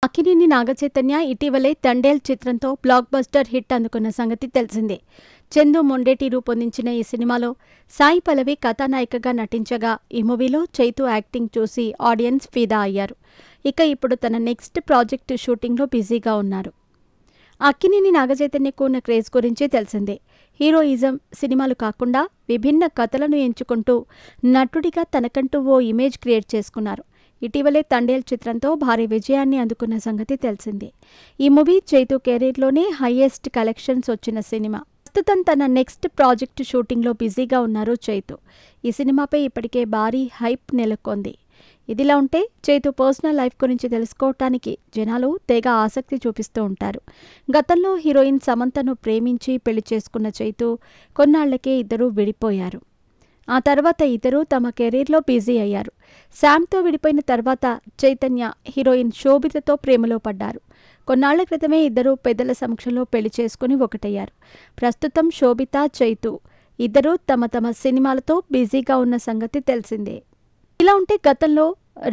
అక్కినేని నాగచైతన్య ఇటీవలే తండేల్ చిత్రంతో block buster hit అందుకున్న సంగతి తెలిసిందే. చందు మొండేటి రూపొందించిన ఈ సినిమాలో సాయి పల్లవి కథానాయికగా నటించగా ఈ మూవీలో చైతు యాక్టింగ్ చూసి ఆడియన్స్ ఫిదా అయ్యారు. ఇక ఇప్పుడు తన నెక్స్ట్ ప్రాజెక్టు షూటింగ్లో బిజీగా ఉన్నారు. అక్కినేని నాగచైతన్యకు ఉన్న క్రేజ్ గురించి తెలిసిందే. హీరోయిజం సినిమాలు కాకుండా విభిన్న కథలను ఎంచుకుంటూ నటుడిగా తనకంటూ ఓ ఇమేజ్ క్రియేట్ చేసుకున్నారు. ఇటీవలే తండేల్ చిత్రంతో భారీ విజయాన్ని అందుకున్న సంగతి తెలిసిందే. ఈ మూవీ చైతు కెరీర్లోనే హైయెస్ట్ కలెక్షన్స్ వచ్చిన సినిమా. ప్రస్తుతం తన నెక్స్ట్ ప్రాజెక్టు షూటింగ్లో బిజీగా ఉన్నారు చైతు. ఈ సినిమాపై ఇప్పటికే భారీ హైప్ నెలకొంది. ఇదిలా ఉంటే చైతు పర్సనల్ లైఫ్ గురించి తెలుసుకోవటానికి జనాలు తెగ ఆసక్తి చూపిస్తూ ఉంటారు. గతంలో హీరోయిన్ సమంతను ప్రేమించి పెళ్లి చేసుకున్న చైతు కొన్నాళ్లకే ఇద్దరూ విడిపోయారు. ఆ తర్వాత ఇద్దరూ తమ కెరీర్లో బిజీ అయ్యారు. శామ్తో విడిపోయిన తర్వాత చైతన్య హీరోయిన్ శోభితతో ప్రేమలో పడ్డారు. కొన్నాళ్ల క్రితమే ఇద్దరూ పెద్దల సమక్షంలో పెళ్లి చేసుకుని ఒకటయ్యారు. ప్రస్తుతం శోభిత చైతు ఇద్దరూ తమ తమ సినిమాలతో బిజీగా ఉన్న సంగతి తెలిసిందే. ఇలా ఉంటే గతంలో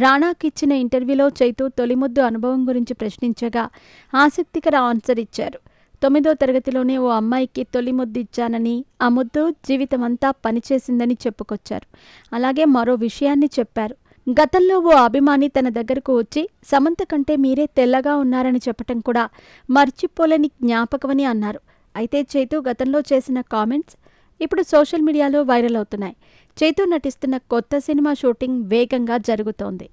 రానాకిచ్చిన ఇంటర్వ్యూలో చైతు తొలిముద్దు అనుభవం గురించి ప్రశ్నించగా ఆసక్తికర ఆన్సర్ ఇచ్చారు. 9వ తరగతిలోనే ఓ అమ్మాయికి తొలి ముద్దు ఇచ్చానని, ఆ ముద్దు జీవితమంతా పనిచేసిందని చెప్పుకొచ్చారు. అలాగే మరో విషయాన్ని చెప్పారు. గతంలో ఓ అభిమాని తన దగ్గరకు వచ్చి సమంత కంటే మీరే తెల్లగా ఉన్నారని చెప్పటం కూడా మర్చిపోలేని జ్ఞాపకమని అన్నారు. అయితే చైతు గతంలో చేసిన కామెంట్స్ ఇప్పుడు సోషల్ మీడియాలో వైరల్ అవుతున్నాయి. చైతు నటిస్తున్న కొత్త సినిమా షూటింగ్ వేగంగా జరుగుతోంది.